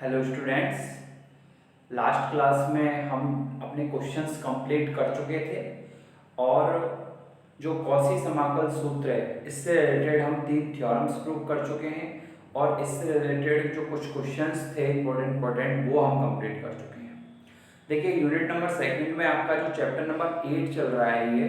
Hello students. Last class में हम अपने क्वेश्चंस कंप्लीट कर चुके थे और जो कॉची समाकल सूत्र है इससे रिलेटेड हम 3 थ्योरम्स प्रूव कर चुके हैं और इससे रिलेटेड जो कुछ क्वेश्चंस थे इम्पोर्टेंट वो हम कंप्लीट कर चुके हैं। देखिए यूनिट नंबर सेकंड में आपका जो चैप्टर नंबर 8 चल रहा है ये,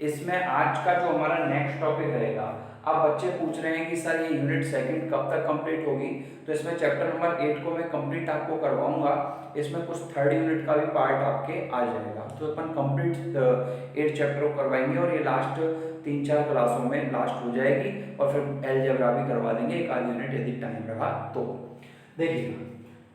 इसमें आज का जो हमारा नेक्स्ट टॉपिक रहेगा। अब बच्चे पूछ रहे हैं कि सर ये यूनिट सेकंड कब तक कंप्लीट होगी, तो इसमें चैप्टर नंबर 8 को मैं कंप्लीट आपको करवाऊंगा। इसमें कुछ थर्ड यूनिट का भी पार्ट आपके आ जाएगा, तो अपन कंप्लीट 8 चैप्टर को करवाएंगे और ये लास्ट 3-4 क्लासों में लास्ट हो जाएगी और फिर अलजेब्रा भी करवा देंगे एक आध यूनिट यदि टाइम रहा तो। देखिए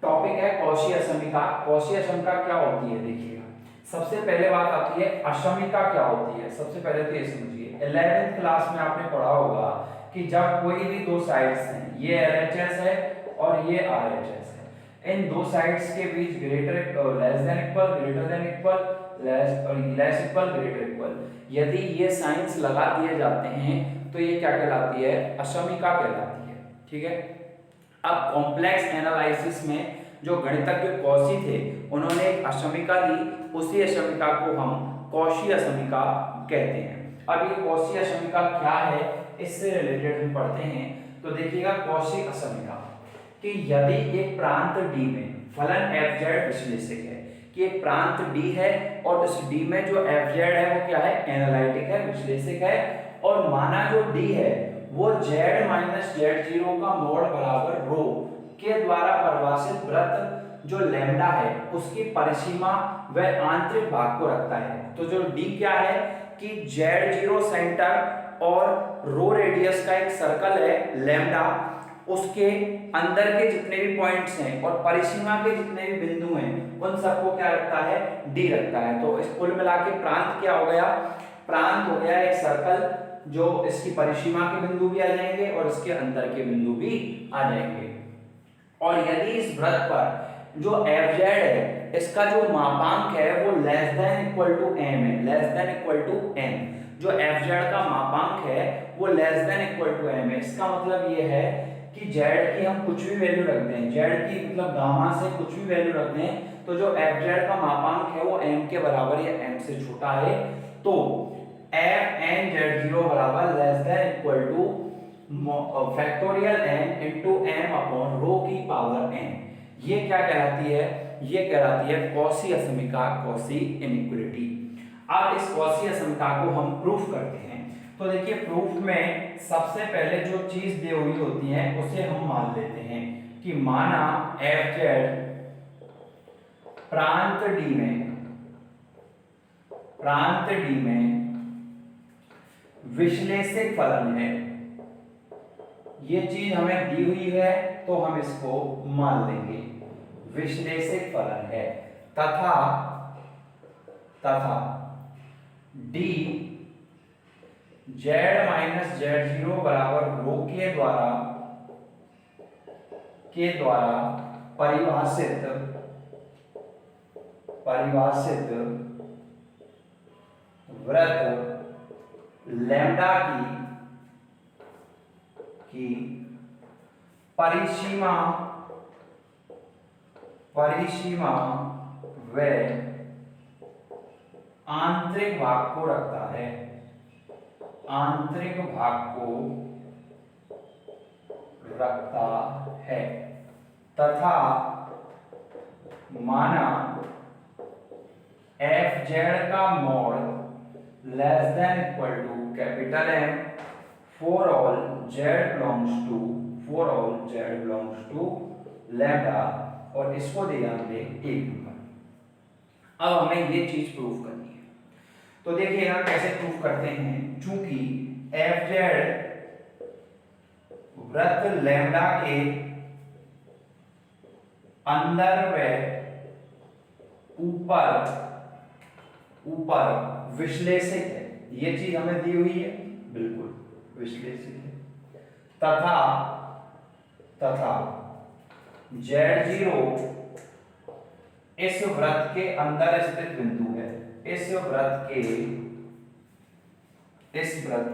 टॉपिक है कॉची असमिका। कॉची असमिका क्या होती है देखिएगा। सबसे पहले बात आती है अशमिका क्या होती है। सबसे पहले तो ये समझिए 11th क्लास में आपने पढ़ा होगा कि जब कोई भी दो साइड्स हैं, ये LHS है और ये RHS है, इन दो साइड्स के बीच greater less than equal, greater than equal, less equal, greater equal, यदि ये साइंस लगा दिए जाते हैं तो ये क्या कहलाती है, अशमिका कहलाती है। ठीक है। अब कॉम्प्लेक्स एनालिसिस में जो गणितज्ञ कॉची थे उन्होंने एक अशमिका ली, उसी अशमिका को हम कॉची अशमिका कहते हैं। अब ये कॉची अशमिका क्या है इससे रिलेटेड हम पढ़ते हैं। तो देखिएगा कॉची अशमिका कि यदि एक प्रांत D में फलन fz विश्लेषक है, कि एक प्रांत D है और उस D में जो fz है वो क्या है, एनालिटिक है, विश्लेषक है, और माना जो D है वो z माइनस z0 का मॉड बराबर रो के द्वारा परिभाषित वृत्त जो लैम्डा है उसकी परिसीमा व आंतरिक भाग को रखता है। तो जो D क्या है कि z0 सेंटर और रो रेडियस का एक सर्कल है लैम्डा, उसके अंदर के जितने भी पॉइंट्स हैं और परिसीमा के जितने भी बिंदु हैं उन सबको क्या रखता है, D रखता है। तो इस कुल मिला के प्रांत क्या हो गया, प्रांत हो गया एक सर्कल जो इसकी परिसीमा के बिंदु भी आ जाएंगे और इसके अंदर के बिंदु भी आ जाएंगे। और यदि इस वृत्त पर जो fz है इसका जो मापांक है वो less than equal to m है, less than equal to m, जो fz का मापांक है वो less than equal to m है। इसका मतलब ये है कि z की हम कुछ भी वैल्यू रख दें, z की मतलब गामा से कुछ भी वैल्यू रख दें, तो जो fz का मापांक है वो m के बराबर या m से छोटा है, तो fn z0 बराबर less than equal to factorial n into m upon rho की पावर n। ये क्या कहलाती है, ये कहलाती है कॉची अशमिका, कॉची इनइक्वालिटी। अब इस कॉची अशमिका को हम प्रूफ करते हैं। तो देखिए प्रूफ में सबसे पहले जो चीज दी हुई होती है उसे हम मान लेते हैं कि माना fz प्रांत D में विश्लेषक फलन है, ये चीज हमें दी हुई है तो हम इसको मान लेंगे, विश्लेषक फलन है, तथा D z माइनस z0 बराबर रो के द्वारा परिभाषित वृत्त लैम्डा की परिसीमा व आंतरिक भाग को रखता है, आंतरिक भाग को रखता है, तथा माना fz का mod less than equal to capital M for all z belongs to lambda, और इसको दिया हमने 1 नंबर। अब हमें ये चीज प्रूफ करनी है। तो देखिए यहां कैसे प्रूफ करते हैं, चूंकि fz वृत्त लैम्डा के अंदर व ऊपर विश्लेषक है, ये चीज हमें दी हुई है, बिल्कुल विश्लेषक है, तथा z0 इस वृत्त के अंदर स्थित बिंदु है, इस वृत्त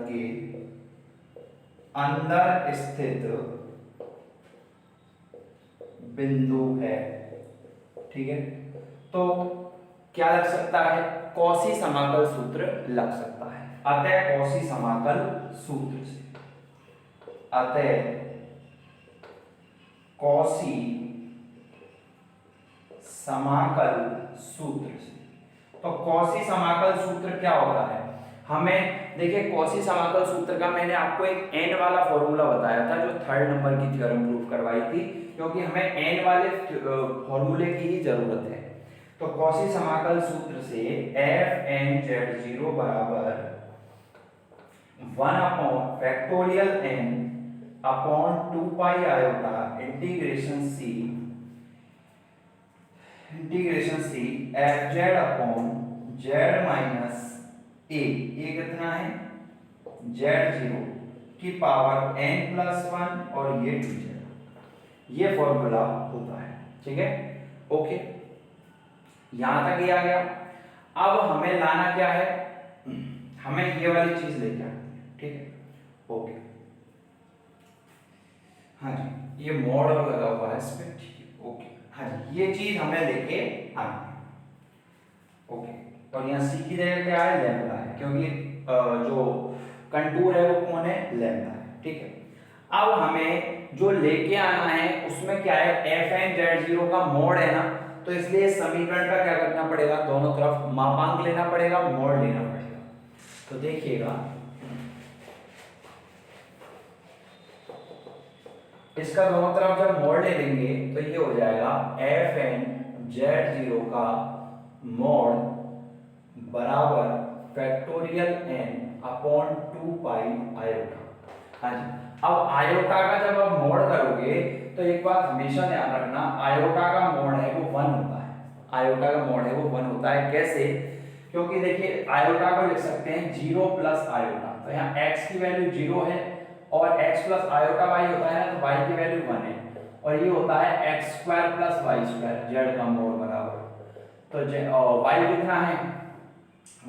के अंदर स्थित बिंदु है। ठीक है, तो क्या लग सकता है, कॉसी समाकल सूत्र लग सकता है। अतः कॉसी समाकल सूत्र से, अतः कॉसी समाकल सूत्र से। तो कॉसी समाकल सूत्र क्या होता है, हमें देखिए कॉसी समाकल सूत्र का मैंने आपको एक n वाला फॉर्मूला बताया था जो 3rd नंबर की थ्योरम प्रूव करवाई थी, क्योंकि हमें n वाले फॉर्मूले की ही जरूरत है। तो कॉसी समाकल सूत्र से एफ एन जेड जीरो बराबर 1 upon factorial n upon 2 pi iota integration C F Z upon Z minus A, ये कितना है जेड जीरो की पावर n प्लस 1 और ये 2z, ये फॉर्मूला होता है। ठीक है, ओके, यहां तक ये आ गया। अब हमें लाना क्या है, हमें ये वाली चीज लेके आनी है। ठीक है, ओके, हाँ जी, ये मॉडल लगा हुआ है इस पे। ठीक है, ओके, हाँ जी, ये चीज हमें लेके आनी है। ओके, और यहाँ सी की जगह क्या है, लैम्बडा है, क्योंकि जो कंटूर है वो कौन है, लैम्बडा है। ठीक है, अब हमें जो लेके आना है उसमें क्या है, एफ एन जेड जीरो का मोड है ना, तो इसलिए समीकरण का क्या करना पड़ेगा, दोनों तरफ मापांक लेना पड़ेगा, मोड लेना पड़ेगा। तो देखिएगा, इसका दोनों तरफ जब मोड ले लेंगे तो ये हो जाएगा एफ एन जेड जीरो का मोड बराबर factorial n upon 2 pi iota. हाँ जी, अब आयोटा का जब आप मोड करोगे तो एक बात हमेशा ध्यान रखना, आयोटा का मोड है वो 1 होता है। आयोटा का मोड है वो 1 होता है। कैसे, क्योंकि देखिए आयोटा को लिख सकते हैं 0 प्लस आयोटा, तो यहाँ x की वैल्यू 0 है और x प्लस आयोटा y होता है ना, तो y की वैल्यू 1 है, और ये होता है x square plus y square, z का मोड बराबर। तो y कितना है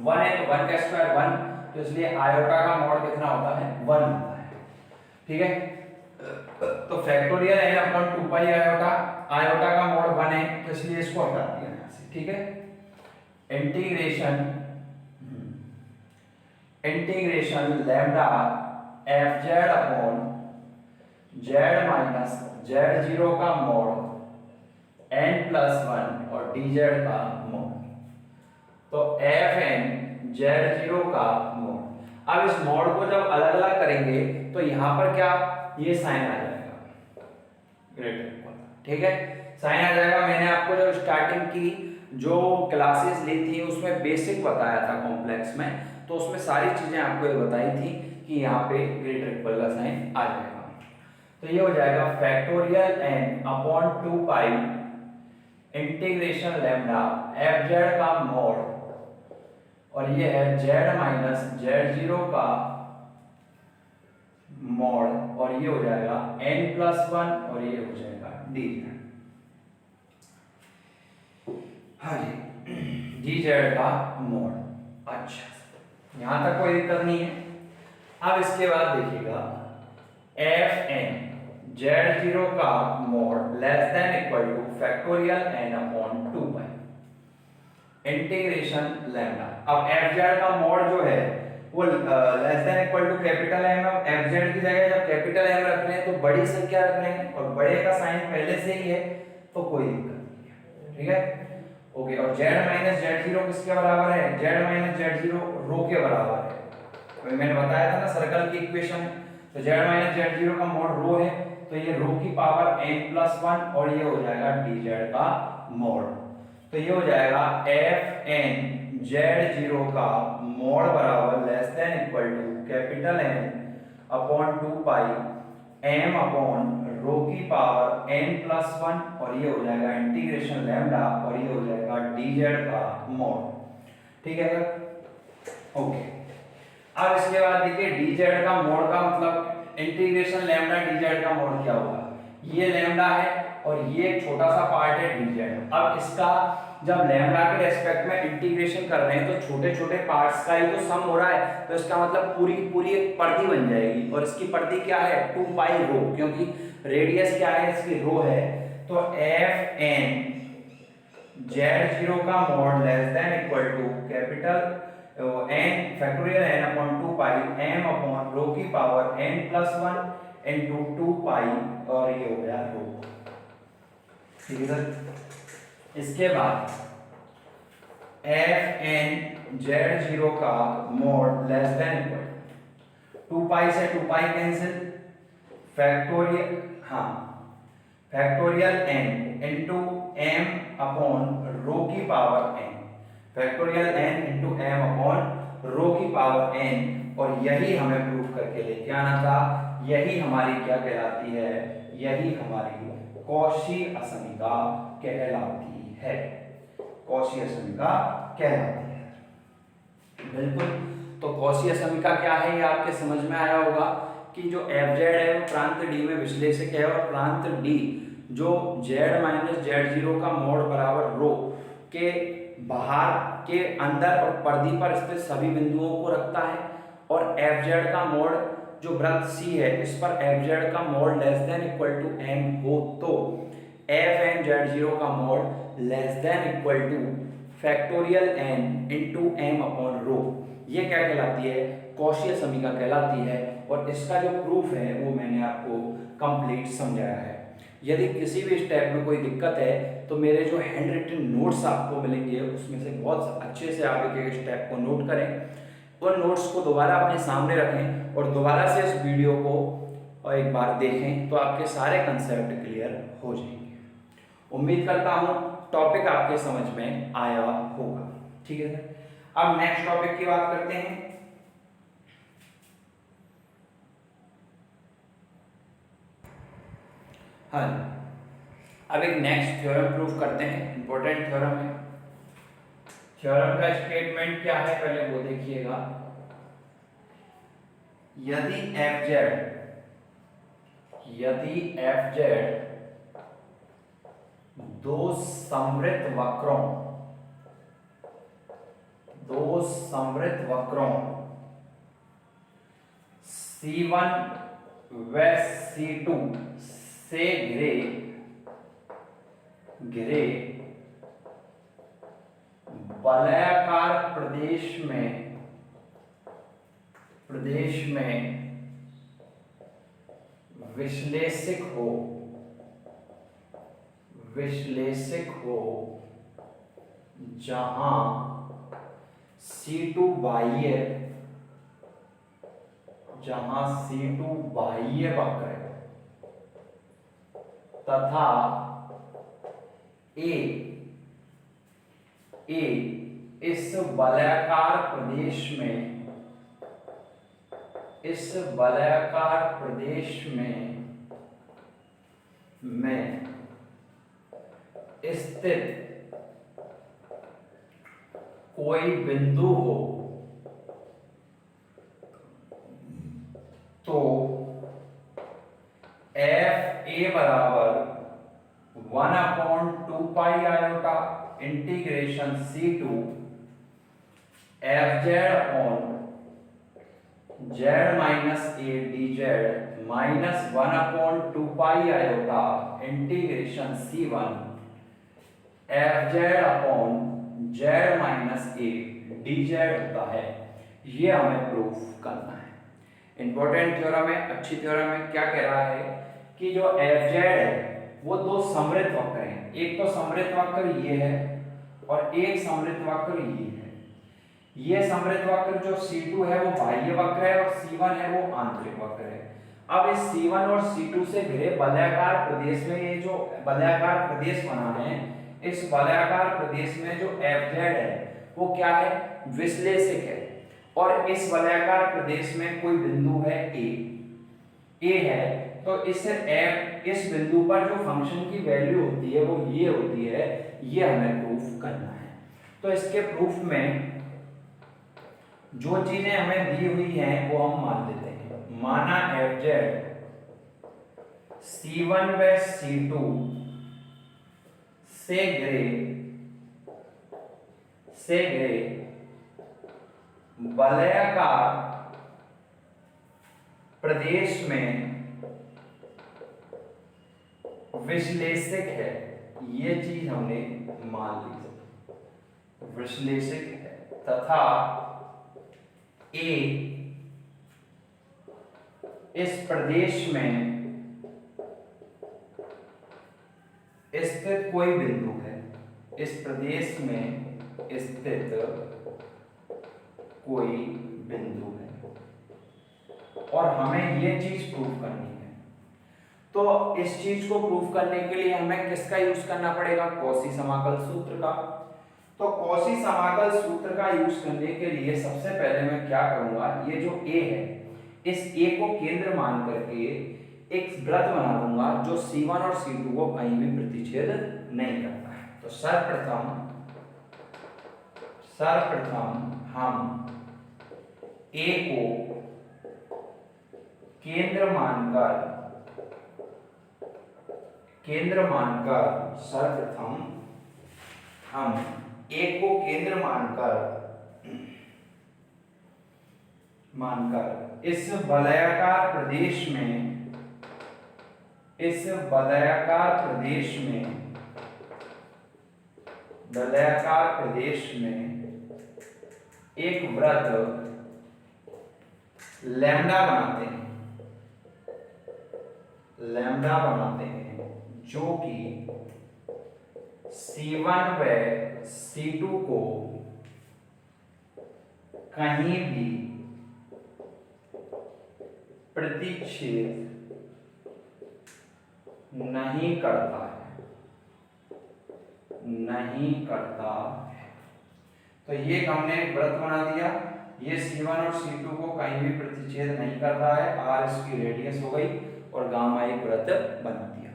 1 है, तो 1 का स्क्वायर 1, तो इसलिए आयोटा का मोड कितना होता है, 1 होता है। ठीक है, तो factorial n upon 2 pi iota, iota का मोड 1 है, तो इसलिए इसको हटा दिया यहाँ से। ठीक है, integration lambda F Z upon Z minus Z zero का मोड n प्लस 1 और dz का मोड, तो एफ एन जेड जीरो का मोड। अब इस मोड को जब अलग अलग करेंगे तो यहां पर क्या, ये साइन आ जाएगा, ग्रेटर। ठीक है, साइन आ जाएगा। मैंने आपको जब स्टार्टिंग की जो क्लासेस ली थी उसमें बेसिक बताया था कॉम्प्लेक्स में, तो उसमें सारी चीजें आपको ये बताई थी कि यहाँ पे ग्रेटर इक्वल का साइन आ जाएगा। तो ये हो जाएगा factorial n upon 2 pi integration lambda F Z का मोड, और ये है z माइनस जेड जीरो का मोड, और ये हो जाएगा n प्लस 1 और ये हो जाएगा dz। हाँ जी, dz का मोड। अच्छा, यहां तक कोई दिक्कत नहीं है। अब इसके बाद देखिएगा एफ एन जेड जीरो का mod less than equal to factorial n upon 2 pi integration lambda. अब एफ जेड का मोड जो है वो less than equal to capital M। F Z की जगह जब कैपिटल M रख रहे हैं तो बड़ी संख्या रख रहे हैं, और बड़े का साइन पहले से ही है तो कोई दिक्कत नहीं है। ठीक है, ओके, और z माइनस जेड जीरो किसके बराबर है, z माइनस जेड जीरो रो के बराबर है। तो मैंने बताया था ना सर्कल की इक्वेशन, तो z माइनस जेड जीरो का मोड रो है, तो ये रो की पावर n प्लस 1 और ये हो जाएगा dz का मोड। तो ये हो जाएगा एफ एन जेड जीरो का मोड बराबर less than equal to capital N upon 2 pi m upon rho की पावर n प्लस 1 और ये हो जाएगा इंटीग्रेशन लैम्डा और ये हो जाएगा dz का मोड। ठीक है सर, ओके। अब इसके बाद देखिए dz का मोड का मतलब इंटीग्रेशन लैम्डा dz का मोड क्या होगा, ये लैम्डा है और ये एक छोटा सा पार्ट है dz। अब इसका जब लैम्डा के रेस्पेक्ट में इंटीग्रेशन कर रहे हैं तो छोटे छोटे पार्ट्स का ही तो सम हो रहा है, तो इसका मतलब पूरी पूरी एक परिधि बन जाएगी, और इसकी परिधि क्या है 2 पाई रो, क्योंकि रेडियस क्या है इसकी रो है, तो एफ एन Z0 का mod less than equal to capital N factorial N upon 2 pi M upon rho की power n plus 1 into 2 pi और ये हो गया रो। ठीक है सर। इसके बाद एफ एन Z0 का mod less than equal 2 pi से 2 pi cancel factorial factorial n into M upon rho की power n factorial n into M upon rho की पावर n और यही हमें प्रूव करके लेके आना था। यही हमारी क्या कहलाती है, यही हमारी कॉशी असमीका कहलाती है, कॉशी असमीका कहलाती है। बिल्कुल। तो कॉशी असमीका क्या है ये आपके समझ में आया होगा कि जो एफ जेड है वो प्रांत डी में विश्लेषक है और प्रांत डी जो z माइनस Z0 का मोड बराबर रो के बाहर के अंदर और परिधि पर स्थित सभी बिंदुओं को रखता है और एफ जेड का मोड जो वृत्त सी है इस पर एफ जेड का mod less than equal to M हो तो एफ एन Z0 का mod less than equal to factorial n into M upon rho. ये क्या कहलाती है, कॉशी समीका कहलाती है और इसका जो प्रूफ है वो मैंने आपको कंप्लीट समझाया है। यदि किसी भी स्टेप में कोई दिक्कत है तो मेरे जो हैंड रिटन नोट्स आपको मिलेंगे उसमें से बहुत अच्छे से आप एक एक स्टेप को नोट करें और नोट्स को दोबारा अपने सामने रखें और दोबारा से इस वीडियो को और एक बार देखें तो आपके सारे कंसेप्ट क्लियर हो जाएंगे। उम्मीद करता हूँ टॉपिक आपके समझ में आया होगा। ठीक है सर। अब नेक्स्ट टॉपिक की बात करते हैं। हाँ, अब एक नेक्स्ट थ्योरम प्रूफ करते हैं, इंपॉर्टेंट थ्योरम है। थ्योरम का स्टेटमेंट क्या है पहले वो देखिएगा। यदि एफ जेड दो समवृत्त वक्रों C1 व C2 से घिरे वलयाकार प्रदेश में विश्लेषक हो जहां C2 बाह्य वक्र है तथा A इस वलयाकार प्रदेश में स्थित कोई बिंदु हो तो एफ ए बराबर 1/2 pi iota integration C2 F Z upon Z minus A D Z minus 1/2 pi iota integration C1 F Z upon Z minus A D Z होता है। ये हमें प्रूफ करना है। इंपॉर्टेंट थ्योरम है, अच्छी थ्योरम है। क्या कह रहा है कि जो एफ जेड है वो दो समवृत्त वक्र हैं। एक तो समवृत्त वक्र ये है और एक समवृत्त वक्र ये है। ये समवृत्त वक्र जो C2 है वो बाह्य वक्र है और C1 है वो आंतरिक वक्र है। अब इस C1 और C2 से घिरे वलयाकार प्रदेश में ये जो वलयाकार प्रदेश बना है, इस वलयाकार प्रदेश में जो एफ जेड है वो क्या है, विश्लेषक है और इस वलयाकार प्रदेश में कोई बिंदु है ए है। तो इस बिंदु पर जो फंक्शन की वैल्यू होती है वो ये होती है। ये हमें प्रूफ करना है। तो इसके प्रूफ में जो चीजें हमें दी हुई हैं वो हम मान लेते हैं। माना एफ जेड C1 व C2 से घिरे वलयाकार प्रदेश में विश्लेषक है, ये चीज हमने मान ली, विश्लेषक है, तथा ए इस प्रदेश में स्थित कोई बिंदु है, इस प्रदेश में स्थित कोई बिंदु है, और हमें ये चीज प्रूव करनी है। तो इस चीज को प्रूव करने के लिए हमें किसका यूज करना पड़ेगा? कॉची समाकल सूत्र का। तो कॉची समाकल सूत्र का यूज करने के लिए सबसे पहले मैं क्या करूंगा, ये जो ए है, इस ए को केंद्र मान करके एक वृत्त बना दूंगा जो C1 और C2 को कहीं भी प्रतिच्छेद नहीं करता है। तो सर्वप्रथम हम ए को केंद्र मानकर सर्वप्रथम हम ए को केंद्र मानकर इस वलयाकार प्रदेश में एक वृत्त लैम्डा बनाते हैं जो कि C1 व C2 को कहीं भी प्रतिच्छेद नहीं करता है। तो ये हमने एक वृत्त बना दिया, ये C1 और C2 को कहीं भी प्रतिच्छेद नहीं करता है, R इसकी रेडियस हो गई और गामा एक वृत्त बना दिया।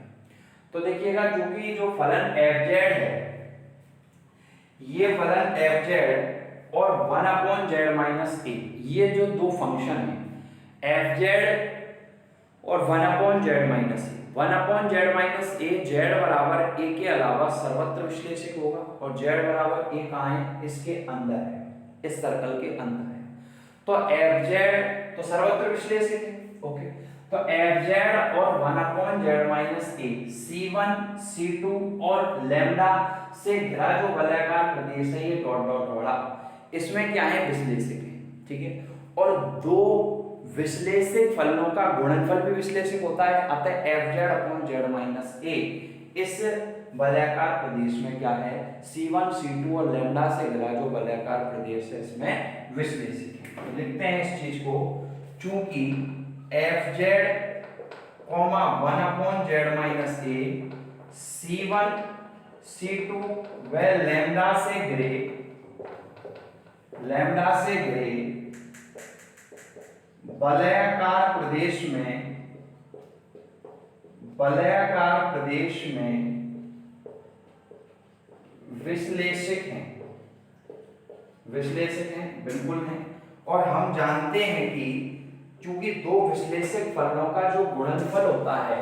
तो देखिएगा चूंकि जो फलन fz है, ये फलन fz और 1/z-a, ये जो दो फंक्शन है fz और 1/z-a, 1/z-a z बराबर a के अलावा सर्वत्र विश्लेषक होगा, और z बराबर a कहाँ है? इसके अंदर है, इस सर्कल के अंदर है। तो fz तो सर्वत्र विश्लेषक है, ओके। तो fz और 1/z-a, C1 C2 और लैम्डा से घिरा जो वलयाकार प्रदेश है, ये डॉट डॉट वाला, इसमें क्या है? विश्लेषक है, ठीक है। और दो विश्लेषक फलनों का गुणनफल भी विश्लेषक होता है, अतः fz/z-a इस वलयाकार प्रदेश में क्या है? C1 C2 और लैम्डा से घिरा जो वलयाकार प्रदेश है, इसमें विश्लेषक है। तो लिखते हैं इस चीज को, चूंकि fz, 1/z-a C1 C2 व लैम्डा से घिरे वलयाकार प्रदेश में विश्लेषक हैं, बिल्कुल हैं। और हम जानते हैं कि चूंकि दो विश्लेषक फलनों का जो गुणनफल होता है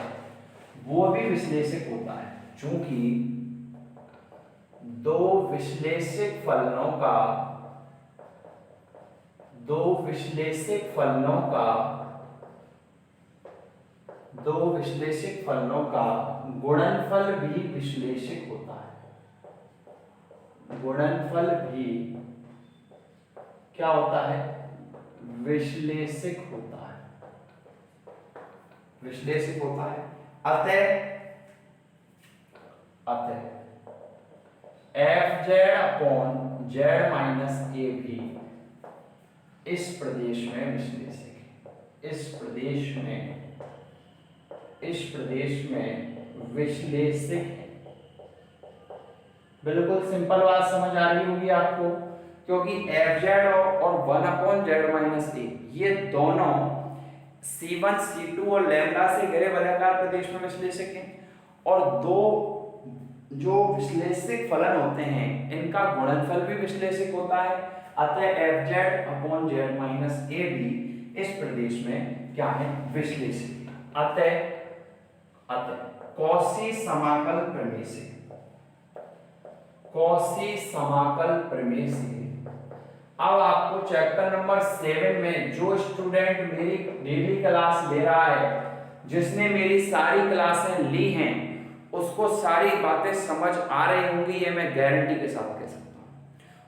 वो भी विश्लेषक होता है, चूंकि दो विश्लेषक फलनों का गुणनफल भी विश्लेषक होता है। गुणनफल भी क्या होता है? विश्लेषक होता है। अतः fz/z-a भी इस प्रदेश में विश्लेषक है, इस प्रदेश में विश्लेषक है। बिल्कुल सिंपल बात समझ आ रही होगी आपको, क्योंकि fz और 1/z-a ये दोनों C1 C2 और लैम्डा से घिरे वलयाकार प्रदेश में विश्लेषक हैं, और दो जो विश्लेषक फलन होते हैं इनका गुणनफल भी विश्लेषक होता है। अतः fz/z-a भी इस प्रदेश में क्या है? विश्लेषक। अतः कॉची समाकल प्रमेय से अब आपको चैप्टर नंबर 7 में जो स्टूडेंट मेरी डेली क्लास ले रहा है, जिसने मेरी सारी क्लासें ली हैं, उसको सारी बातें समझ आ रही होंगी, ये मैं गारंटी के साथ कह सकता हूँ।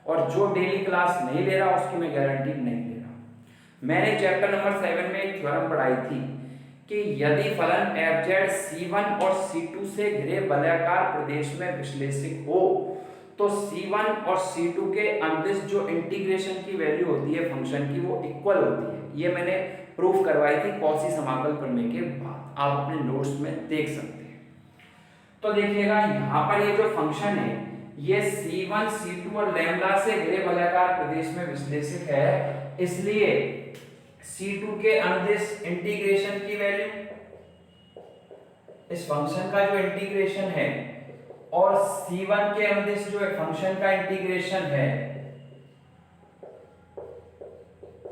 और जो डेली क्लास नहीं ले रहा उसकी मैं गारंटी नहीं ले रहा। मैंने चैप्टर नंबर 7 में एक थ्योरम पढ़ाई थी कि यदि फलन f(z) C1 और C2 से घिरे वलयाकार प्रदेश में विश्लेषित हो तो C1 और C2 के अंदिश जो इंटीग्रेशन की वैल्यू होती है फंक्शन की वो इक्वल होती है। ये मैंने प्रूफ करवाई थी कॉची समाकल प्रमेय के बाद, आप अपने नोट्स में देख सकते हैं। तो देखिएगा यहाँ पर ये जो फंक्शन है ये C1, C2 और लैम्डा से घिरे वलयाकार प्रदेश में विश्लेषित है, इसलिए C2 के अनुदिश इंटीग्रेशन की वैल्यू, इस फंक्शन का जो इंटीग्रेशन है, और C1 के अनुदिश जो फंक्शन का इंटीग्रेशन है,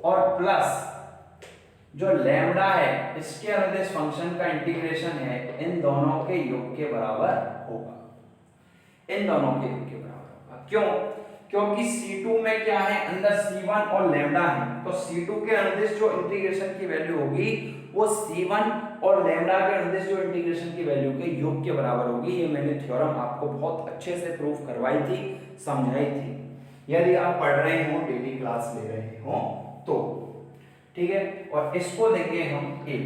और प्लस जो लैम्डा है इसके अनुदिश फंक्शन का इंटीग्रेशन है, इन दोनों के योग के बराबर होगा। इन दोनों के योग के बराबर होगा। क्यों? क्योंकि C2 में क्या है, अंदर C1 और लैम्डा है, तो C2 के अनुदिश जो इंटीग्रेशन की वैल्यू होगी वो C1 और लैम्डा के अनुदिश जो इंटीग्रेशन की वैल्यू के योग के बराबर होगी। ये मैंने थ्योरम आपको बहुत अच्छे से प्रूफ करवाई थी, समझाई थी, यदि आप पढ़ रहे हो, डेली क्लास ले रहे हो तो, ठीक है। और इसको देंगे हम एक,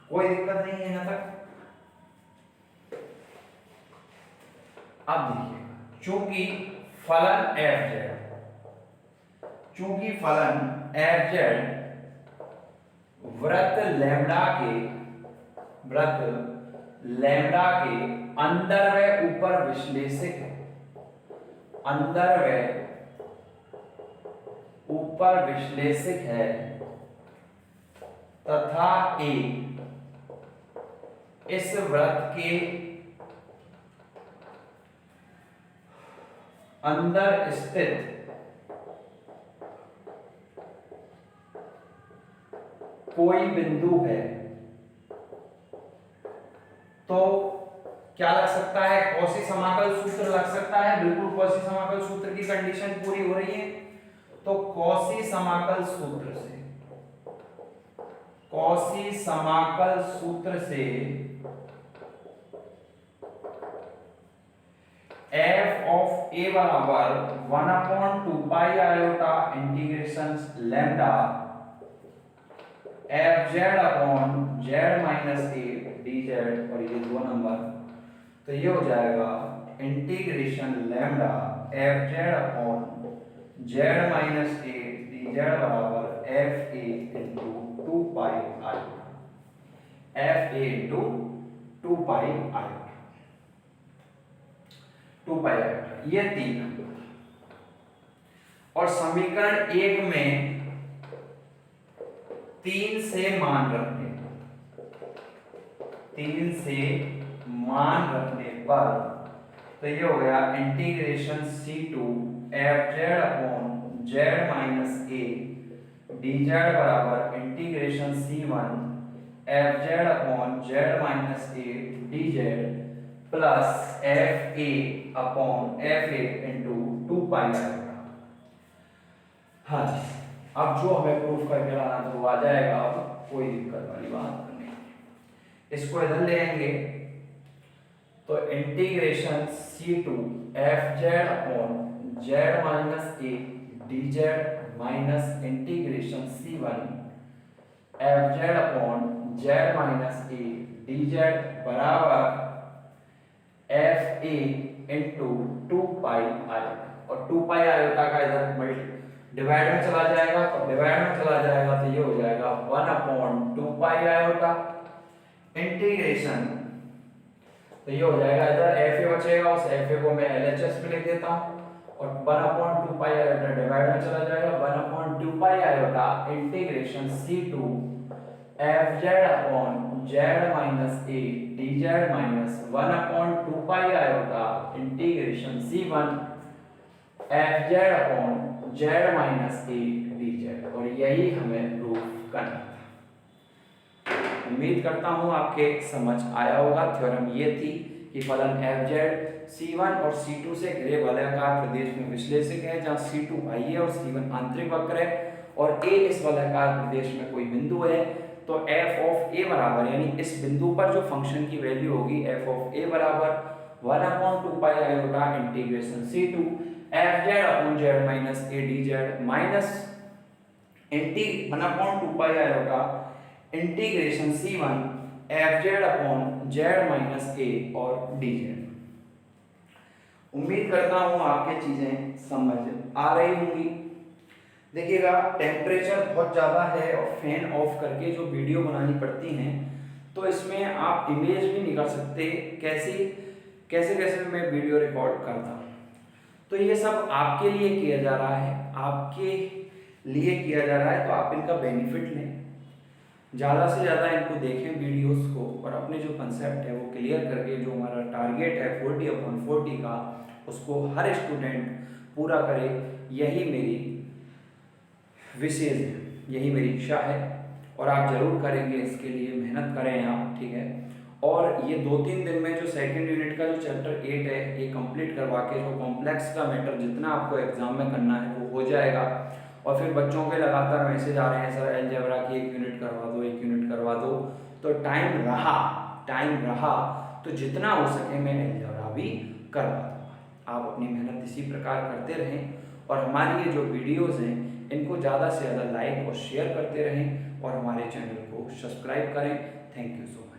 कोई दिक्कत नहीं है यहां तक। अब देखिए, चूंकि फलन f(z) वृत्त लैम्डा के अंदर व ऊपर विश्लेषित है, अंदर व ऊपर विश्लेषित है तथा A इस वृत्त के अंदर स्थित कोई बिंदु है, तो क्या लग सकता है, कॉची समाकल सूत्र लग सकता है। बिल्कुल कॉची समाकल सूत्र की कंडीशन पूरी हो रही है, तो कॉची समाकल सूत्र से f of a बराबर 1/2 pi iota integration lambda f(z) upon z minus a dz, और ये 2 नंबर, तो ये हो जाएगा integration lambda f(z) upon z minus a dz बराबर fa into 2 pi iota, fa into 2 pi iota, 2 pi iota, ये 3 number. और समीकरण 1 में 3 से मान रखने पर, तो ये हो गया integration C2 f(z) upon z minus a dz बराबर integration C1 f(z) upon z minus a dz plus fa upon fa into 2 पाई आएगा। हाँ जी, अब जो हमें प्रूफ करके लाना था वो आ जाएगा, अब कोई दिक्कत वाली बात नहीं। इसको इधर ले आएंगे तो integration C2 f(z) upon z minus a dz minus integration C1 f(z) upon z minus a dz बराबर fa इंटू 2 पाई आयोटा, और 2 पाई आयोटा का इधर डिवाइड में चला जाएगा, और डिवाइड में चला जाएगा तो ये हो जाएगा 1/2 पाई आयोटा इंटीग्रेशन, तो ये हो जाएगा, इधर fa बचेगा, उस fa को मैं LHS में लिख देता हूं, और 1/2 पाई आयोटा डिवाइड में चला जाएगा, 1/2 pi iota integration C2 f(z) upon z minus a dz minus 1/2 pi iota integration C1 f(z) upon z minus a dz, और यही हमें प्रूफ करना था। उम्मीद करता हूं आपके समझ आया होगा। थ्योरम ये थी कि फलन f(z) C1 और C2 से घिरे वलयाकार प्रदेश में विश्लेषित है, जहां C2 बाह्य और C1 आंतरिक वक्र है, और A इस वलयाकार प्रदेश में कोई बिंदु है तो एफ ऑफ ए बराबर, यानी इस बिंदु पर जो फंक्शन की वैल्यू होगी एफ ऑफ ए बराबर 1/2 pi iota integration C two F Z upon Z minus A D Z minus 1/2 pi iota integration C one F Z upon Z minus A और डी जेड। उम्मीद करता हूं आपके चीजें समझ आ रही होंगी। देखिएगा टेम्परेचर बहुत ज़्यादा है और फैन ऑफ करके जो वीडियो बनानी पड़ती हैं तो इसमें आप इमेज भी नहीं कर सकते, कैसे मैं वीडियो रिकॉर्ड करता हूँ। तो ये सब आपके लिए किया जा रहा है, आपके लिए किया जा रहा है, तो आप इनका बेनिफिट लें, ज़्यादा से ज़्यादा इनको देखें वीडियोस को और अपने जो कंसेप्ट है वो क्लियर करके जो हमारा टारगेट है 40/40 का उसको हर स्टूडेंट पूरा करे। यही मेरी विशेष है, यही मेरी इच्छा है और आप जरूर करेंगे, इसके लिए मेहनत करें आप, ठीक है। और ये 2-3 दिन में जो सेकंड यूनिट का जो चैप्टर 8 है ये कंप्लीट करवा के जो कॉम्प्लेक्स का मैटर जितना आपको एग्जाम में करना है वो हो जाएगा। और फिर बच्चों के लगातार मैसेज आ रहे हैं सर अलजेब्रा की 1 यूनिट करवा दो, 1 यूनिट करवा दो। तो टाइम रहा तो जितना हो सके मैं अलजेब्रा भी करवा दूँगा। आप अपनी मेहनत इसी प्रकार करते रहें और हमारी ये जो वीडियोज़ हैं इनको ज़्यादा से ज़्यादा लाइक और शेयर करते रहें और हमारे चैनल को सब्सक्राइब करें। Thank you so much.